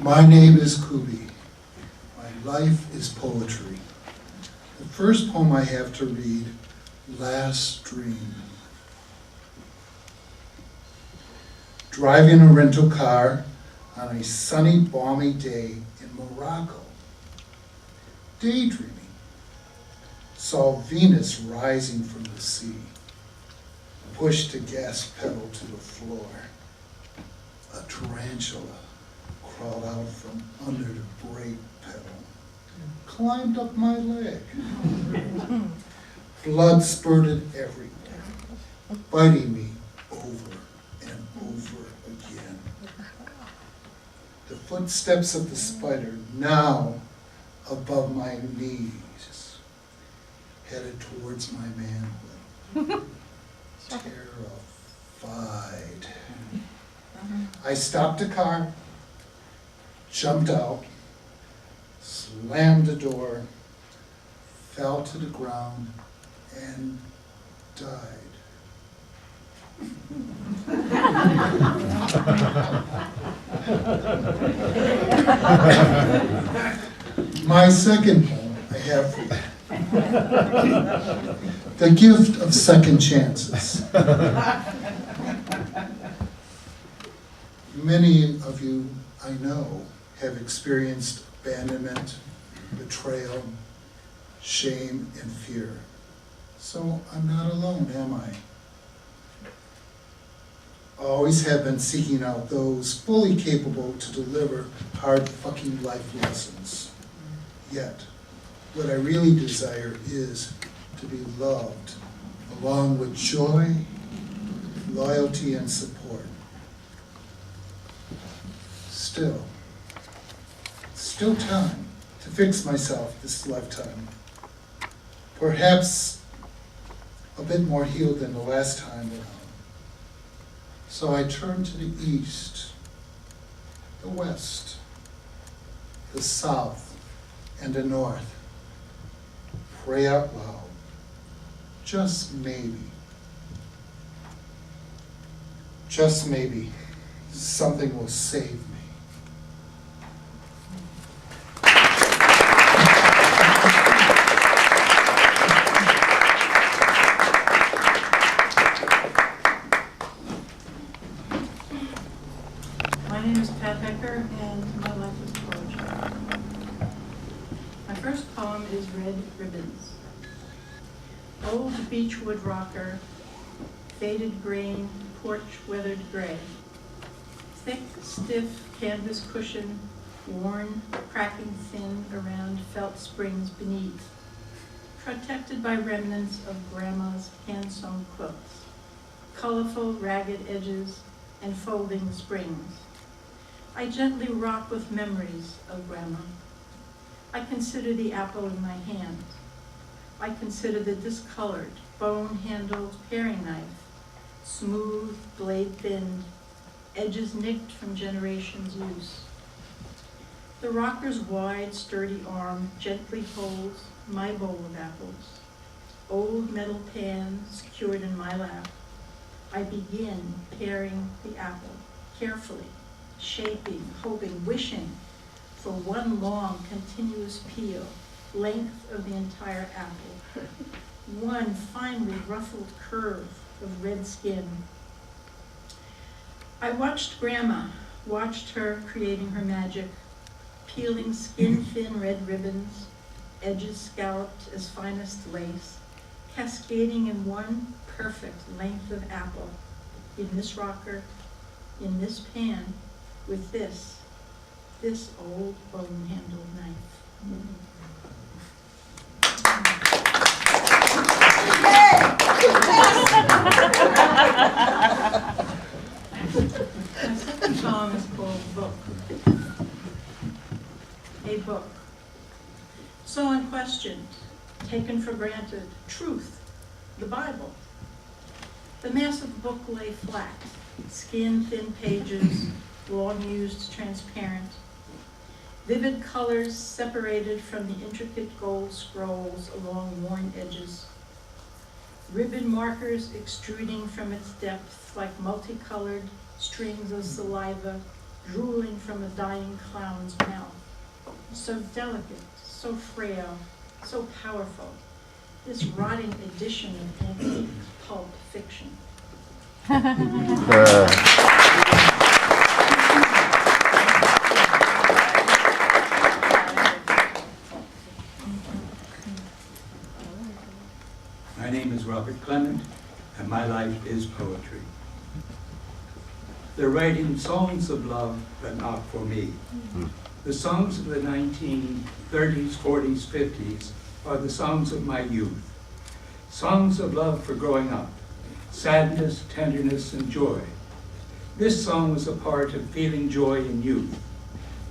My name is Kubi. My life is poetry. The first poem I have to read, Last Dream. Driving a rental car on a sunny, balmy day in Morocco. Daydreaming. Saw Venus rising from the sea. Pushed the gas pedal to the floor. A tarantula crawled out from under the brake pedal. Climbed up my leg. Blood spurted everywhere, biting me over and over again. The footsteps of the spider, now above my knees, headed towards my manhood. Terrified. I stopped the car, jumped out, slammed the door, fell to the ground, and died. My second poem I have for you. The gift of second chances. Many of you I know have experienced abandonment, betrayal, shame, and fear. So I'm not alone, am I? Always have been seeking out those fully capable to deliver hard fucking life lessons. Yet, what I really desire is to be loved, along with joy, loyalty, and support. Still time to fix myself this lifetime. Perhaps a bit more healed than the last time around. So I turn to the east, the west, the south, and the north. Pray out loud, just maybe, something will save me. And my life is poetry. My first poem is Red Ribbons. Old beechwood rocker, faded grain, porch weathered gray. Thick, stiff canvas cushion, worn, cracking thin around felt springs beneath. Protected by remnants of grandma's hand-sewn quilts. Colorful, ragged edges and folding springs. I gently rock with memories of Grandma. I consider the apple in my hand. I consider the discolored, bone-handled paring knife, smooth, blade-thinned, edges nicked from generations' use. The rocker's wide, sturdy arm gently holds my bowl of apples. Old metal pan secured in my lap. I begin paring the apple carefully, shaping, hoping, wishing for one long, continuous peel, length of the entire apple. One finely ruffled curve of red skin. I watched Grandma, watched her creating her magic, peeling skin-thin red ribbons, edges scalloped as finest lace, cascading in one perfect length of apple, in this rocker, in this pan, with this old bone-handled knife. My second poem is called Book. A book. So unquestioned, taken for granted, truth, the Bible. The massive book lay flat, skin-thin pages, long used transparent. Vivid colors separated from the intricate gold scrolls along worn edges. Ribbon markers extruding from its depth like multicolored strings of saliva drooling from a dying clown's mouth. So delicate, so frail, so powerful, this rotting edition of antique pulp fiction. My name is Robert Clement, and my life is poetry. They're writing songs of love, but not for me. The songs of the 1930s, 40s, 50s are the songs of my youth. Songs of love for growing up, sadness, tenderness, and joy. This song was a part of feeling joy in youth.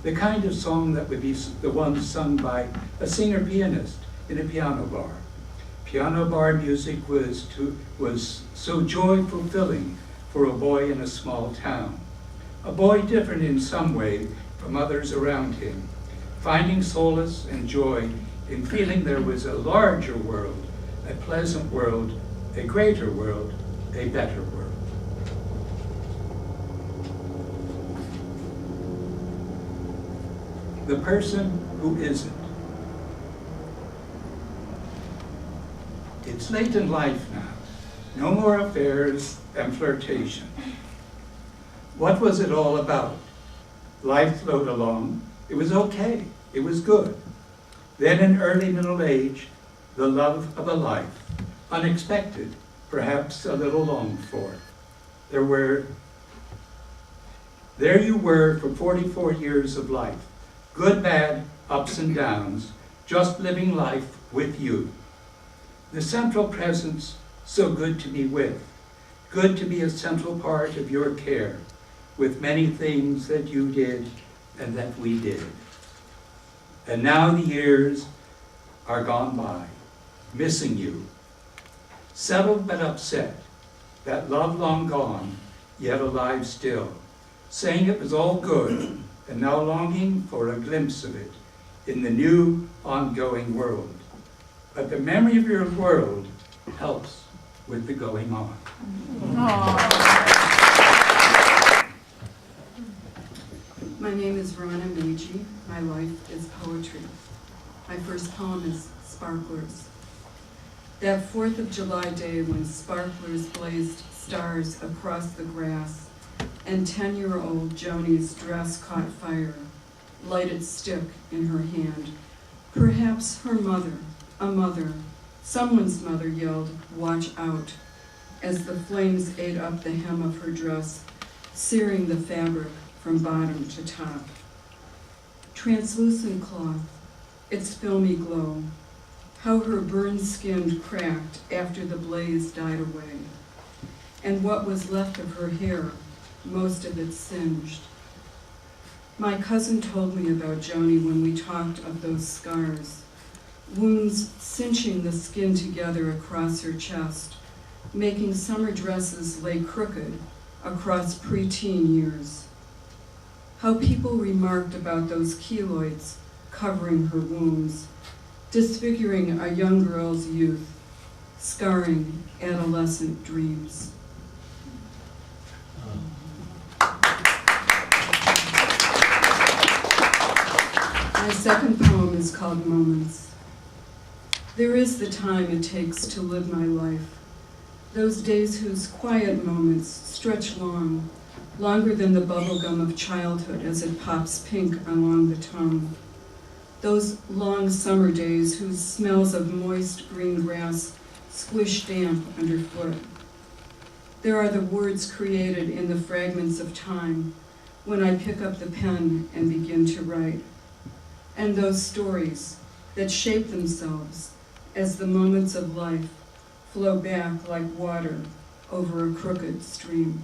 The kind of song that would be the one sung by a singer-pianist in a piano bar. Piano bar music was so joy-fulfilling for a boy in a small town. A boy different in some way from others around him, finding solace and joy in feeling there was a larger world, a pleasant world, a greater world, a better world. The person who isn't. It's late in life now. No more affairs and flirtation. What was it all about? Life flowed along. It was okay. It was good. Then in early middle age, the love of a life, unexpected, perhaps a little longed for. There you were for 44 years of life. Good, bad, ups and downs, just living life with you. The central presence, so good to be with. Good to be a central part of your care, with many things that you did and that we did. And now the years are gone by, missing you. Settled but upset, that love long gone, yet alive still. Saying it was all good, and now longing for a glimpse of it in the new, ongoing world. But the memory of your world helps with the going on. My name is Ronna Meiji. My life is poetry. My first poem is Sparklers. That 4th of July day when sparklers blazed stars across the grass and 10-year-old Joni's dress caught fire, lighted stick in her hand. Perhaps her mother, a mother, someone's mother yelled, "Watch out," as the flames ate up the hem of her dress, searing the fabric from bottom to top. Translucent cloth, its filmy glow, how her burned skin cracked after the blaze died away, and what was left of her hair, most of it singed. My cousin told me about Joni when we talked of those scars, wounds cinching the skin together across her chest, making summer dresses lay crooked across preteen years. How people remarked about those keloids covering her wounds, disfiguring a young girl's youth, scarring adolescent dreams. My second poem is called Moments. There is the time it takes to live my life, those days whose quiet moments stretch long, longer than the bubblegum of childhood as it pops pink along the tongue. Those long summer days whose smells of moist green grass squish damp underfoot. There are the words created in the fragments of time when I pick up the pen and begin to write. And those stories that shape themselves as the moments of life flow back like water over a crooked stream.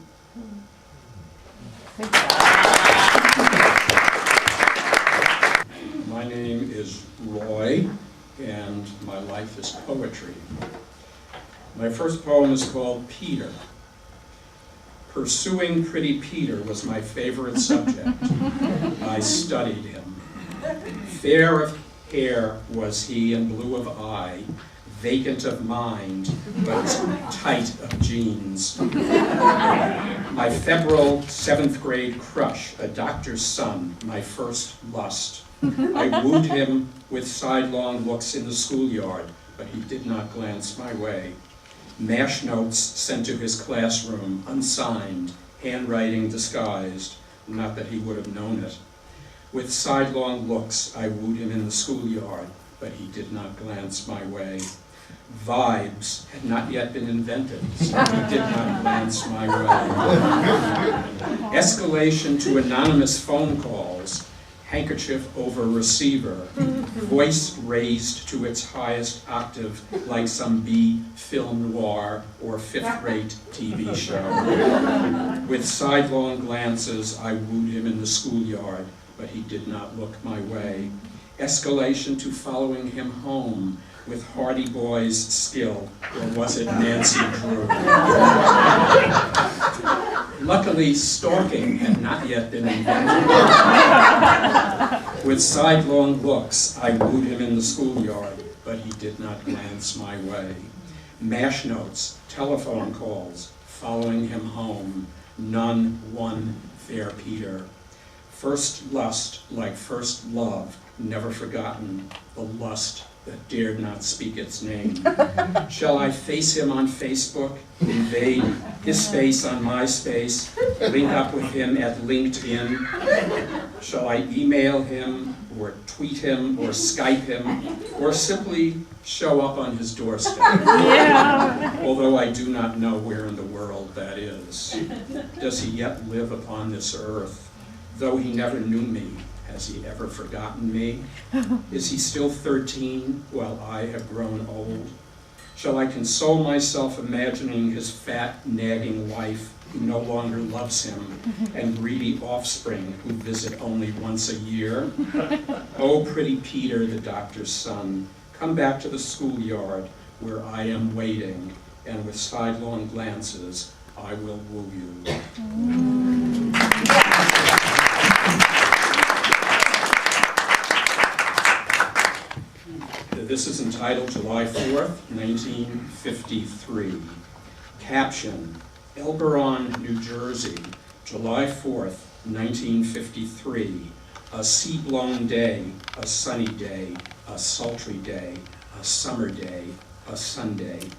My name is Roy, and my life is poetry. My first poem is called Peter. Pursuing Pretty Peter was my favorite subject. I studied him. Fair of hair was he and blue of eye, vacant of mind, but tight of genes. My febrile 7th grade crush, a doctor's son, my first lust. I wooed him with sidelong looks in the schoolyard, but he did not glance my way. MASH notes sent to his classroom, unsigned, handwriting disguised, not that he would have known it. With sidelong looks, I wooed him in the schoolyard, but he did not glance my way. Vibes had not yet been invented, so he did not glance my way. Escalation to anonymous phone calls, handkerchief over receiver, voice raised to its highest octave like some B film noir or fifth-rate TV show. With sidelong glances, I wooed him in the schoolyard, but he did not look my way. Escalation to following him home with Hardy Boy's skill, or was it Nancy Drew? Luckily, stalking had not yet been invented. With sidelong looks, I wooed him in the schoolyard, but he did not glance my way. MASH notes, telephone calls, following him home, none won fair Peter. First lust, like first love, never forgotten, the lust that dared not speak its name. Shall I face him on Facebook, invade his space on MySpace, link up with him at LinkedIn? Shall I email him, or tweet him, or Skype him, or simply show up on his doorstep? Yeah. Although I do not know where in the world that is. Does he yet live upon this earth? Though he never knew me, has he ever forgotten me? Is he still 13 while I have grown old? Shall I console myself imagining his fat, nagging wife who no longer loves him and greedy offspring who visit only once a year? Oh, pretty Peter, the doctor's son, come back to the schoolyard where I am waiting, and with sidelong glances, I will woo you. This is entitled July 4th, 1953. Caption, Elberon, New Jersey, July 4th, 1953. A sea-blown day, a sunny day, a sultry day, a summer day, a Sunday.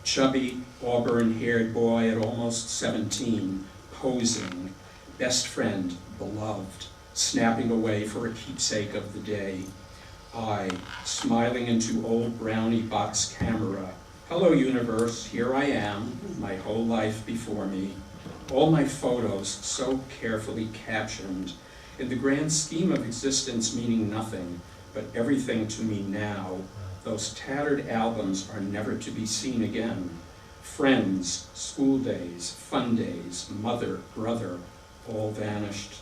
Chubby, auburn-haired boy at almost 17, posing. Best friend, beloved, snapping away for a keepsake of the day. I, smiling into old brownie box camera. Hello, universe, here I am, my whole life before me. All my photos so carefully captioned, in the grand scheme of existence meaning nothing, but everything to me now. Those tattered albums are never to be seen again. Friends, school days, fun days, mother, brother, all vanished.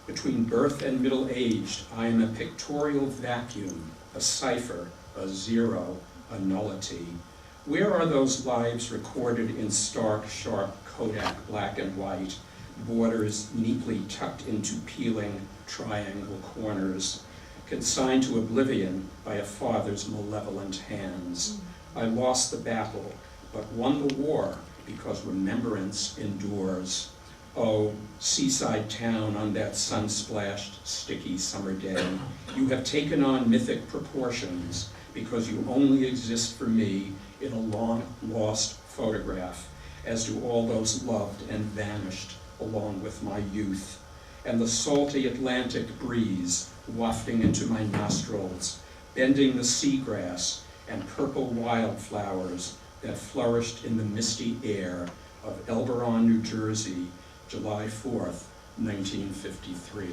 Between birth and middle-aged, I am a pictorial vacuum, a cipher, a zero, a nullity. Where are those lives recorded in stark, sharp Kodak black and white, borders neatly tucked into peeling triangle corners, consigned to oblivion by a father's malevolent hands? I lost the battle, but won the war because remembrance endures. Oh, seaside town on that sun-splashed, sticky summer day, you have taken on mythic proportions because you only exist for me in a long-lost photograph, as do all those loved and vanished along with my youth. And the salty Atlantic breeze wafting into my nostrils, bending the seagrass and purple wildflowers that flourished in the misty air of Elberon, New Jersey, July 4th, 1953.